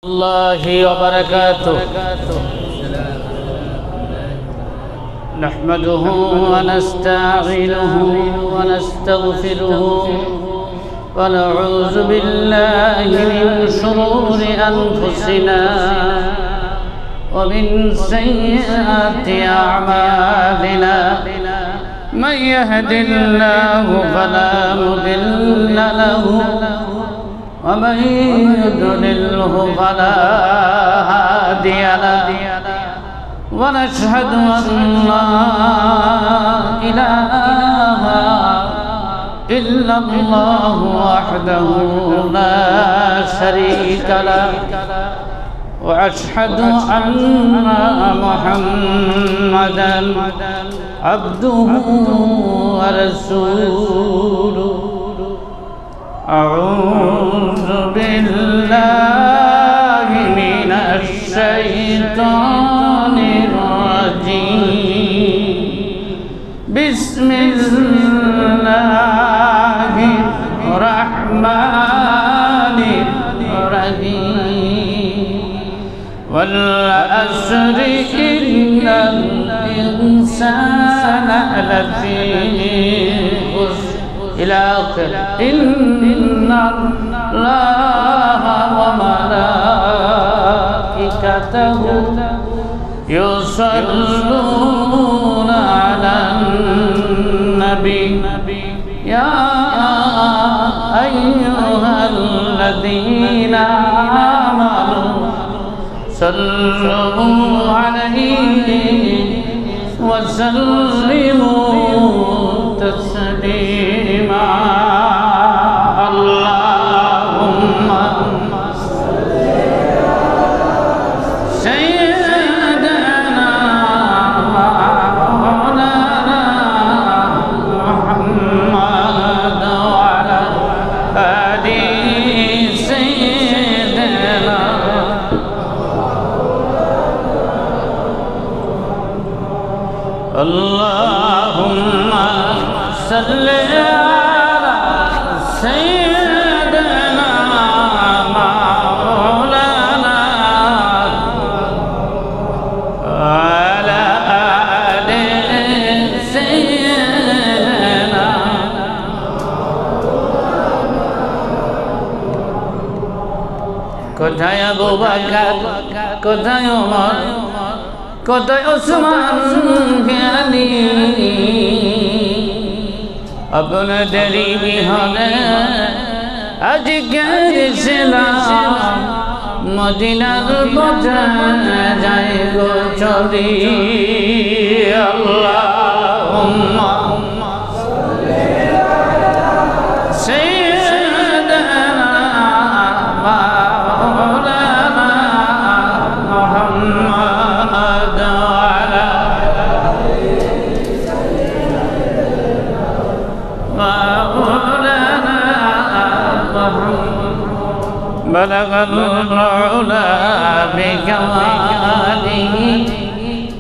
الله وبركاته نحمده ونستعينه ونستغفره ونعوذ بالله من شرور أنفسنا ومن سيئات أعمالنا من يهد الله فلا مضل له ومن يضلله فلا هادي له ونشهد أن لا إله إلا الله وحده لا شريك له وأشهد أن محمدا عبده ورسوله أعوذ بالله من الشيطان الرجيم بسم الله الرحمن الرحيم والعصر إن الإنسان لفي خسر إلى آخر إن الله وملائكته يصلون على النبي يا أيها الذين آمنوا صلوا عليه وسلموا تسليما اللهم سيدنا مولانا محمد وعلى آل سيدنا اللهم صل على سيدنا مولانا وعلى آل سيدنا কোথায় আবু বকর কোথায় ওমর কোথায় ওসমান আলী আপনাদেরই বিহনে আজকের ইসলাম মদিনার পথে যায় গো চলি আল্লাহুম্মা সাইয়্যিদানা মাওলানা মুহাম্মদ ওয়া بلغ العلا بكماله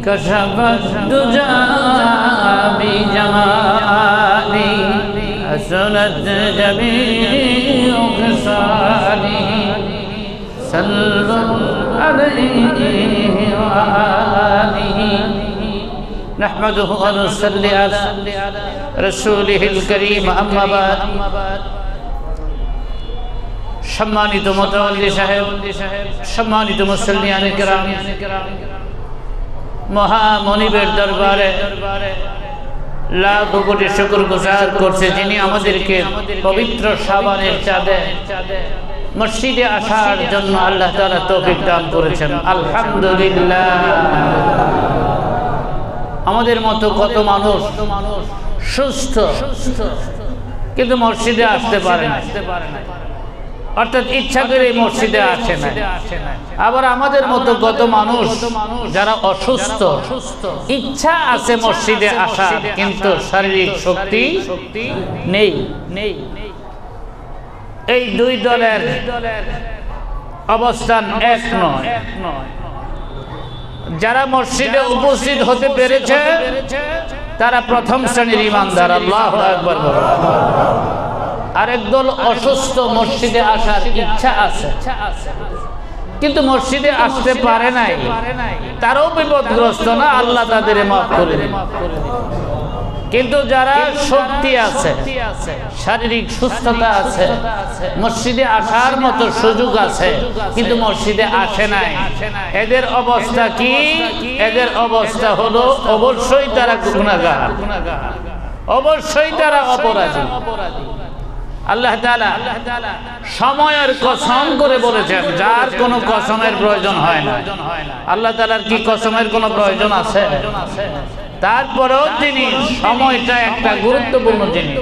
كشف الدجى بجماله حسنت جميع خصاله صلوا عليه وآله نحمده ونصلي على رسوله الكريم أما بعد সম্মানিত মুতাওয়াল্লি সাহেব সম্মানিত মুসল্লিয়ানে কিরাম মহা মনিবের দরবারে লাখ কোটি শুকর গুজার করছে যিনি আমাদেরকে পবিত্র শাবানের চাঁদে মসজিদে আসার জন্য আল্লাহ তাআলা তৌফিক দান করেছেন আলহামদুলিল্লাহ আমাদের মতো কত মানুষ সুস্থ কিন্তু মসজিদে আসতে পারে না অর্থাৎ ইচ্ছা করে মসজিদে আসে না আবার আমাদের মতো কত মানুষ যারা অসুস্থ ইচ্ছা আছে মসজিদে আসার কিন্তু শারীরিক শক্তি নেই এই দুই দলের অবস্থান এক নয় যারা মসজিদে উপস্থিত হতে পেরেছে তারা প্রথম শ্রেণীর ঈমানদার আল্লাহু আকবার বলুন আরেক দল অসুস্থ মসজিদে আসার ইচ্ছা আছে কিন্তু মসজিদে আসতে পারে নাই, তারাও বিপদগ্রস্ত না, আল্লাহ তাদের মাফ করে দেন। কিন্তু যারা শক্তি আছে, শারীরিক সুস্থতা আছে, মসজিদে আসার মতো সুযোগ আছে, কিন্তু মসজিদে আসে নাই, এদের অবস্থা কি? এদের অবস্থা হলো অবশ্যই তারা গুনাহগার, অবশ্যই তারা অপরাধী। আল্লাহ তাআলা সময়ের কসম করে বলেছেন, যার কোনো কসমের প্রয়োজন হয় না। আল্লাহ তাআলার কি কসমের কোনো প্রয়োজন আছে? তারপরেও তিনি, সময়টা একটা গুরুত্বপূর্ণ জিনিস।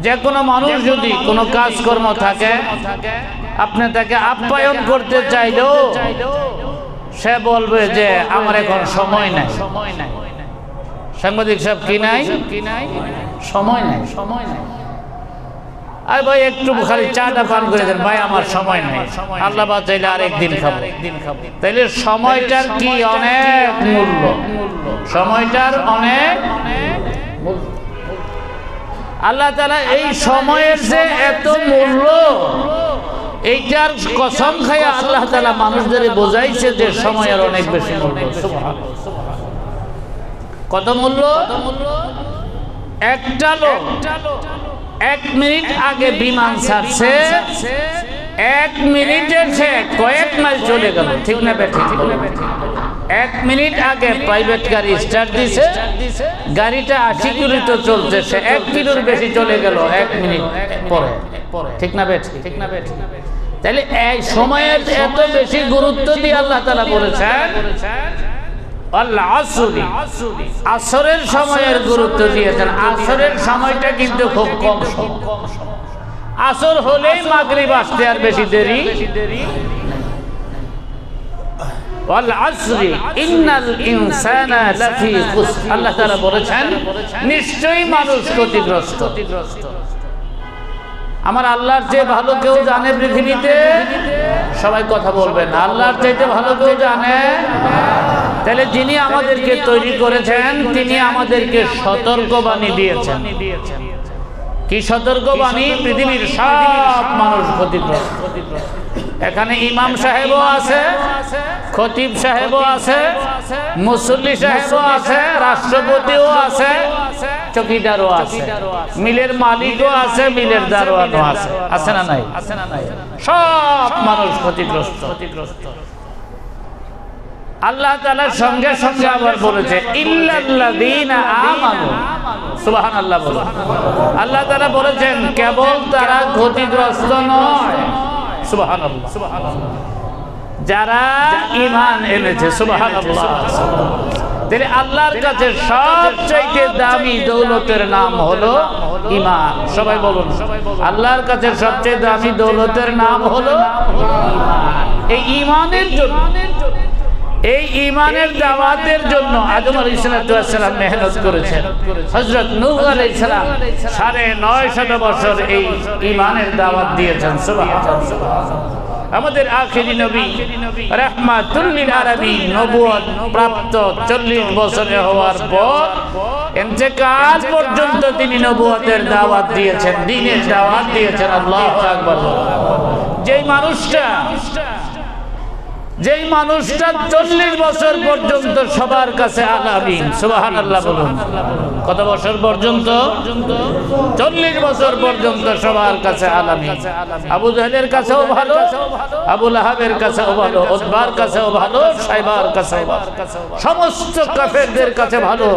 যে কোনো মানুষ যদি কোনো কাজকর্ম থাকে, আপনি তাকে আপ্যায়ন করতে চাইলেও সে বলবে যে আমার এখন সময় নাই। সাংবাদিক সাহেব কি নাই? সময় নাই, সময় নাই। আরে ভাই একটু খালি চাটা পান করে দেন, ভাই আমার সময় নাই, আল্লাহ বাঁচাইলে আরেকদিন খাবো। তাইলে সময়টার কি অনেক মূল্য, সময়টার অনেক মূল্য। আল্লাহ তাআলা এই সময়ের যে এত মূল্য, এইটার কসম খাইয়া আল্লাহ তাআলা মানুষদের বোঝাইছে যে সময়ের অনেক বেশি মূল্য। কত মূল্য? একটা লোক 1 মিনিট আগে বিমান ছাড়ছে, 1 মিনিটে সে কয়েক মাইল চলে গেল, ঠিক না বেঠিক? 1 মিনিট আগে প্রাইভেট গাড়ি স্টার্ট দিছে, গাড়িটা 80 কিলোমিটার চলছে, সে 1 কিলোর বেশি চলে গেল 1 মিনিট পরে, ঠিক না বেঠিক? তাহলে এই সময়ের এত বেশি গুরুত্ব দিয়ে আল্লাহ তাআলা বলেছেন আসরের সময়ের গুরুত্ব দিয়েছেন। আসরের সময়টা কিন্তু খুব কম সময়, আসর হলেই মাগরিব আসতে আর বেশি দেরি। আল্লাহ তাআলা বলেছেন নিশ্চয়ই মানুষ ক্ষতিগ্রস্ত। আমার আল্লাহর চেয়ে ভালো কেউ জানে পৃথিবীতে? সবাই কথা বলবেন, আল্লাহর চাইতে ভালো কেউ জানে? তাহলে যিনি আমাদেরকে তৈরি করেছেন, তিনি আমাদেরকে সতর্কবাণী দিয়েছেন। কি সতর্কবাণী? পৃথিবীর সব মানুষ ক্ষতিগ্রস্ত। এখানে ইমাম সাহেবও আছে, খতিব সাহেবও আছে, মুসল্লি সাহেবও আছে, রাষ্ট্রপতিও আছে, চৌকিদারও আছে, মিলের মালিকও আছে, মিলের দারোয়ানও আছে। আছে না নাই? সব মানুষ ক্ষতিগ্রস্ত। আল্লাহ তাআলা সঙ্গে সঙ্গে আবার বলেছে ইল্লাল্লাযীনা আমানু। সুবহানাল্লাহ বলুন। আল্লাহ তাআলা বলেছেন কেবল তারা ক্ষতিগ্রস্ত নয়, সুবহানাল্লাহ, যারা ঈমান এনেছে। সুবহানাল্লাহ। তাহলে আল্লাহর কাছে সবচেয়ে দামি দৌলতের নাম হলো ঈমান। সবাই বলুন, আল্লাহর কাছে সবচেয়ে দামি দৌলতের নাম হলো ঈমান। এই ঈমানের জন্য, এই ঈমানের দাওয়াতের জন্য আদম আলাইহিস সালাম মেহনত করেছেন। হযরত নূহ আলাইহিস সালাম 950 বছর এই ঈমানের দাওয়াত দিয়েছেন। সুবহানাল্লাহ। আমাদের আখিরি নবী রাহমাতুল লিল আলামিন নবুয়ত প্রাপ্ত 40 বছরে হওয়ার পর ইন্তেকাল পর্যন্ত তিনি নবুয়তের দাওয়াত দিয়েছেন, দ্বীনের দাওয়াত দিয়েছেন। আল্লাহু আকবার। যেই মানুষটা 40 বছর পর্যন্ত সবার কাছে আলামিন। সুবহানাল্লাহ বলুন। কত বছর পর্যন্ত? 40 বছর পর্যন্ত সবার কাছে আলামিন। আবু জাহেলের কাছেও ভালো, আবু লাহাবের কাছেও ভালো, উতবার কাছেও ভালো, সাইবার কাছেও ভালো, সমস্ত কাফেরদের কাছে ভালো।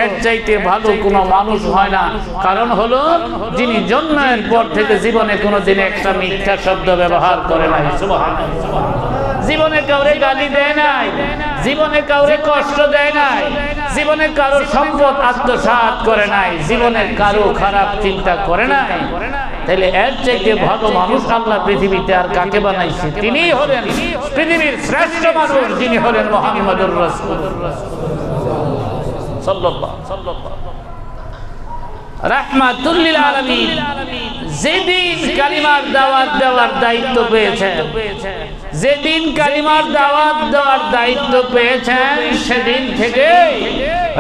এর চাইতে ভালো কোনো মানুষ হয় না। কারণ হলো যিনি জন্মের পর থেকে জীবনে কোনোদিন একটা মিথ্যা শব্দ ব্যবহার করে নাই। সুবহানাল্লাহ। জীবনে কাউরে গালি দেয় নাই, জীবনে কাউরে কষ্ট দেয় নাই, জীবনে কারো সম্পদ আত্মসাৎ করে নাই, জীবনে কারো খারাপ চিন্তা করে নাই। তাহলে এর চাইতে ভালো মানুষ আল্লাহ পৃথিবীতে আর কাকে বানাইছে? তিনিই হলেন পৃথিবীর শ্রেষ্ঠ মানুষ, যিনি হলেন মুহাম্মদুর রাসূলুল্লাহ সাল্লাল্লাহু রাহমাতুল লিল আলামিন। যেদিন কালিমার দাওয়াত দেওয়ার দায়িত্ব পেয়েছেন, যেদিন কালিমার দাওয়াত দেওয়ার দায়িত্ব পেয়েছেন, সেদিন থেকে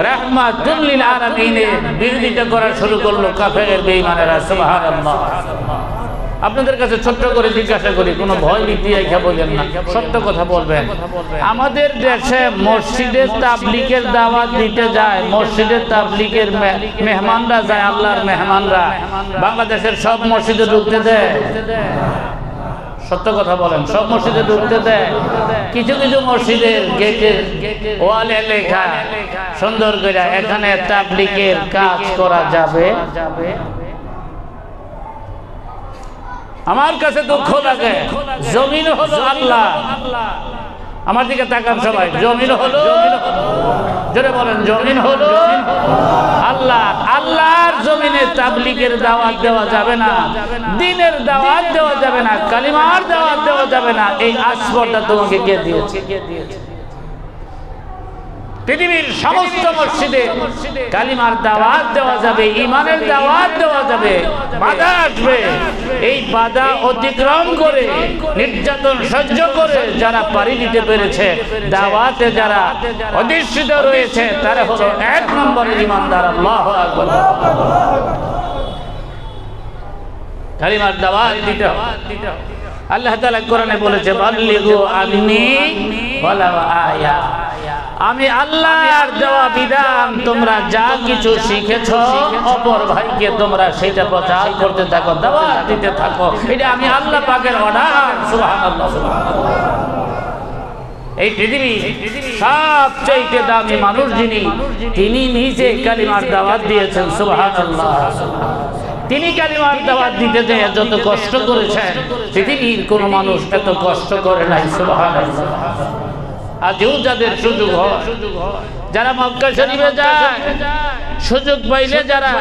রাহমাতুল লিল আলামিনের বিরোধিতা করা শুরু করলো কাফের বেঈমানেরা। সুবহানাল্লাহ। আপনাদের কাছে ছোট্ট করে জিজ্ঞাসা করি, কোনো ভয় ভীতি রেখে বলেন না, সত্য কথা বলবেন। আমাদের দেশে মসজিদে তাবলীগের দাওয়াত দিতে যায়, মসজিদে তাবলীগের মেহমানরা যায়, আল্লাহর মেহমানরা বাংলাদেশের সব মসজিদে ঢুকতে দেয়? সত্য কথা বলেন, সব মসজিদে ঢুকতে দেয়? কিছু কিছু মসজিদের গেটের ওয়ালে লেখা সুন্দর করে, এখানে তাবলীগের কাজ করা যাবে। আমার কাছে দুঃখ লাগে, জমিন হলো আল্লাহ। আমার দিকে তাকান সবাই, জমিন হলো, জোরে বলেন, জমিন হলো আল্লাহ। আল্লাহর জমিনে তাবলীগের দাওয়াত দেওয়া যাবে না, দ্বীনের দাওয়াত দেওয়া যাবে না, কালিমার দাওয়াত দেওয়া যাবে না। এই আসপরটা তোমাকে কে দিয়েছে? পৃথিবীর সমস্ত মসজিদে কালিমার দাওয়াত দেওয়া যাবে, ঈমানের দাওয়াত দেওয়া যাবে। বাধা আসবে, এই বাধা অতিক্রম করে, নির্যাতন সহ্য করে যারা পাড়ি দিতে পেরেছে, দাওয়াতে যারা অধিষ্ঠিত রয়েছে, তারা হলো 1 নম্বরের ঈমানদার। আল্লাহু আকবার। কালিমার দাওয়াত দিতে হবে। আল্লাহ তাআলা কোরআনে বলেছে, বাল্লিগু আন্নী ওয়ালাউ আয়া। আমি আল্লাহর দেওয়া বিধান, তোমরা যা কিছু শিখেছো অপর ভাইকে তোমরা সেটা প্রচার করতে থাকো, দাওয়াত দিতে থাকো। এটা আমি আল্লাহ পাকের অর্ডার। সুবহানাল্লাহ, সুবহানাল্লাহ। এই পৃথিবী সবচেয়ে দামি মানুষ যিনি, তিনি নিজে কালিমার দাওয়াত দিয়েছেন। সুবহানাল্লাহ। তিনি কালিমার দাওয়াত দিতে যায় যত কষ্ট করেছেন, পৃথিবীর কোন মানুষ এত কষ্ট করে নাই। সুবহানাল্লাহ। আজও যাদের সুযোগ হয়, যারা মক্কা শরীফে যায়, সুযোগ পাইলে যারা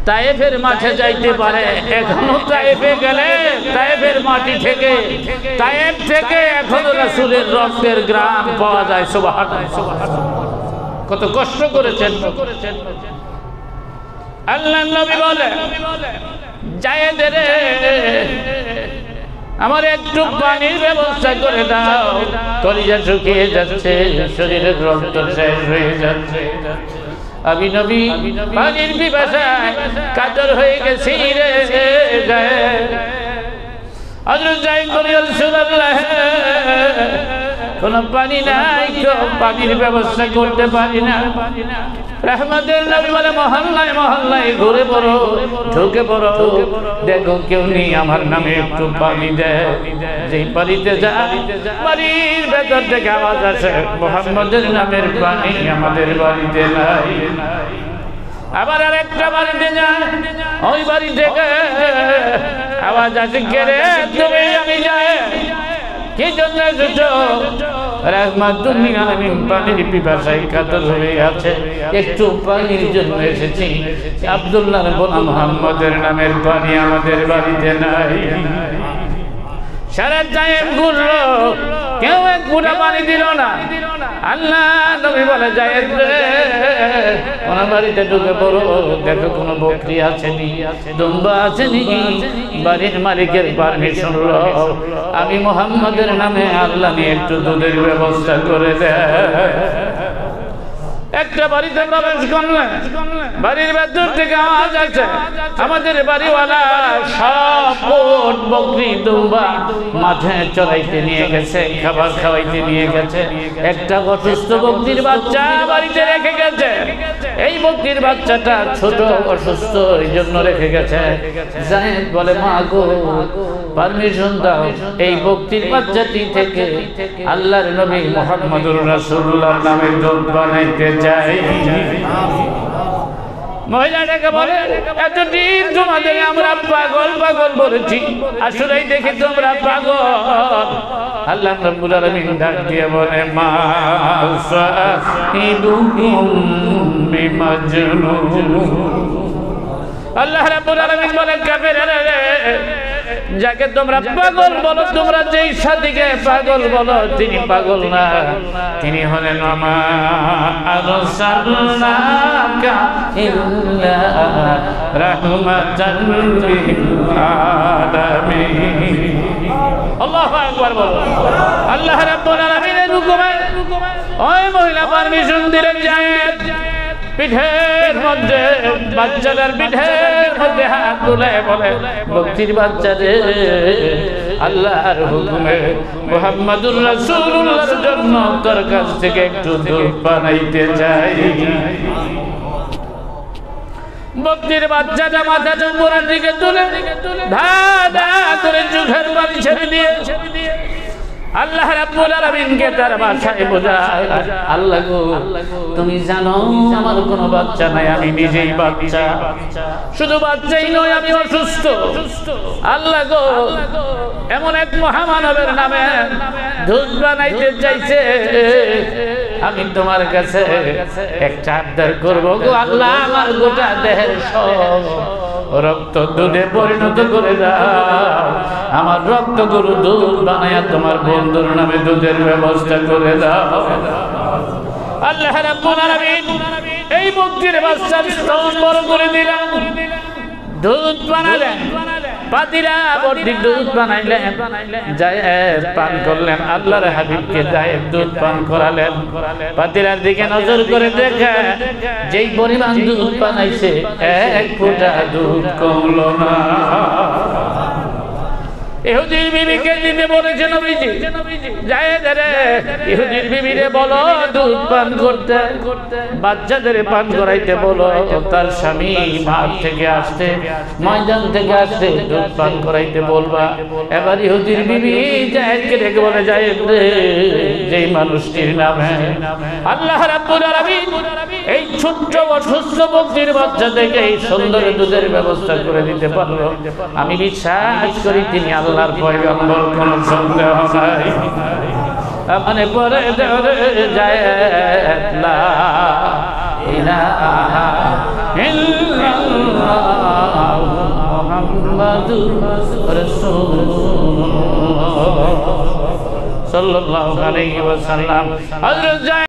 তায়েফের মাঠে যাইতে পারে, এখনো তায়েফে গেলে তায়েফের মাটি থেকে, তায়েফ থেকে এখনো রাসূলের রক্তের গ্রাম পাওয়া যায়। সুবহানাল্লাহ। কত কষ্ট করেছেন। আল্লাহর নবী বলে, যায়েদ রে, আমার একটু পানির ব্যবস্থা করে দাও, কলিজা শুকিয়ে যাচ্ছে, শরীরের রক্ত শেষ হয়ে যাচ্ছে। আমি নবী পানির পিপাসায় কাতর হয়ে গেছি রে। হযরত যায়েদ বলে, রাসূলুল্লাহ, কোন পানি নাই, পানির ব্যবস্থা করতে পারি না। রহমতের নবী বলে, মহল্লায় মহল্লায় ঘুরে পড়ো, ঢুকে পড়ো, দেখো কেউ নেই আমার নামে একটু পানি দেয়। যেই পানিতে যায়, বাড়ির ভেতর থেকে আওয়াজ আসে, মুহাম্মদের নামের পানি আমাদের বাড়িতে নাই। আবার আরেকটা বাড়িতে যায়, ওই বাড়ি থেকে আওয়াজ আসে, কে রে তুমি? আমি যাই, কি জন্য এসেছো? রাহমাতুল্লিল আলামিন পানির পিপাসায় কাতর হয়ে আছে, একটু পানির জন্য এসেছি। আব্দুল্লাহর গোলাম মুহাম্মদের নামের পানি আমাদের বাড়িতে নাই। সারা টাইম ঘুরলো, কেউ এক ফুটা পানি দিল না। আল্লাহ নবী বলে, যায়েদ রে, কোন বাড়িতে ঢুকে পড়ো, দেখো কোনো বকরি আসেনি, দুম্বা আসেনি। বাড়ির মালিকের পারমিশন হলো, আমি মুহাম্মদের নামে আল্লাহ নিয়ে একটু দুধের ব্যবস্থা করে দেয়। একটা বাড়িতে প্রবেশ করলেন, বাড়ির ভেতর থেকে আওয়াজ আছে, আমাদের বাড়িওয়ালা সব উট, বকরি, দুম্বা মাঠে চড়াইতে নিয়ে গেছে, খাবার খাওয়াইতে নিয়ে গেছে। একটা অসুস্থ বকরির বাচ্চা বাড়িতে রেখে গেছে। এই বকরির বাচ্চাটা ছোট, অসুস্থ, এই জন্য রেখে গেছে। যায়েদ বলে, মা গো, পারমিশন দাও, এই বকরির বাচ্চাটি থেকে আল্লাহর নবী মুহাম্মদুর রাসূলুল্লাহর নামে দুধ বানাইতে চাই। মহিলাটাকে বলে, এতদিন তোমাদের আমরা পাগল পাগল বলেছি, আসলেই দেখি তোমরা পাগল। আল্লাহ রাব্বুল আলামিন ডাক দিয়ে বলে, মা সাহিবুকুম বিমাজনুন। আল্লাহ রাব্বুল আলামিন বলে, কাফেররা রে, যাকে তোমরা পাগল বলো, তোমরা যেই সাথীকে পাগল বলো, তিনি পাগল না, তিনি হলেন মা আরসালনাকা ইল্লা রাহমাতাল লিল আলামিন। আল্লাহু আকবার বলো। আল্লাহ রাব্বুল আলামিনের হুকুমে ওই মহিলা পারমিশন দিলেন, যায়েদ পিঠের মধ্যে বাচ্চাদের পিঠের মধ্যে হাত তুলে বলে বক্তির বাচ্চাদের আল্লাহর হুকুমে মুহাম্মাদুর রাসূলুল্লাহর জন্য তোর কাছ থেকে একটু দুধ বানাইতে চাই। বক্তির বাচ্চাটা মাথাটা উপরের দিকে তুলে ধা ধা করে চোখের পানি ছেড়ে দিয়ে আল্লাহ রাব্বুল আলামিনকে তার ভাষায় বোঝায়, আল্লাহ গো তুমি জানো আমার কোনো বাচ্চা নাই, আমি নিজেই বাচ্চা। শুধু বাচ্চাই নয়, আমি অসুস্থ। আল্লাহ গো এমন এক মহামানবের নামে দুধ বানাইতে চাইছে, আমি তোমার কাছে একটা আবদার করবো গো আল্লাহ, আমার গোটা দেহের সব রক্ত দুধে পরিণত করে দাও, আমার রক্ত গরু দুধ বানায়া তোমার বন্ধুর নামে দুধের ব্যবস্থা করে দাও। আল্লাহ রাব্বুল আলামিন এই বক্তির বাচ্চার স্তন বড় করে দিলেন, দুধ বানালেন, পাতিরা ভর্তি দুধ বানাইলেন, জায়েদ পান করলেন, আল্লাহর হাবিবকে জায়েদ দুধ পান করালেন। পাতিরার দিকে নজর করে দেখে যেই পরিমাণ দুধ বানাইছে এক ফোঁটা দুধ কমলো না। ইহুদির বিবিকে দিতে বলেছে নবীজি, জায়েদ রে ইহুদির বিবিরে বলো দুধ পান করতে, বাচ্চাদের পান করাইতে বলো। তার স্বামী মাঠ থেকে আসতে, ময়দান থেকে আসতে দুধ পান করাইতে বলবা। এবার ইহুদির বিবি জায়েদকে ডেকে বলে, জায়েদ রে যেই মানুষটির নামে আল্লাহ রাব্বুল আলামিন এই ছোট্ট অসুস্থ বক্তির বাচ্চা থেকে এই সুন্দর দুধের ব্যবস্থা করে দিতে পারলো, আমি বিশ্বাস করি তিনি আল্লাহর পয়গম্বর, কোনো সন্দেহ নাই। মানে পরে জায়েদ লা ইলাহা ইল্লাল্লাহ মুহাম্মাদুর রাসূলুল্লাহ সাল্লাল্লাহু আলাইহি ওয়াসাল্লাম।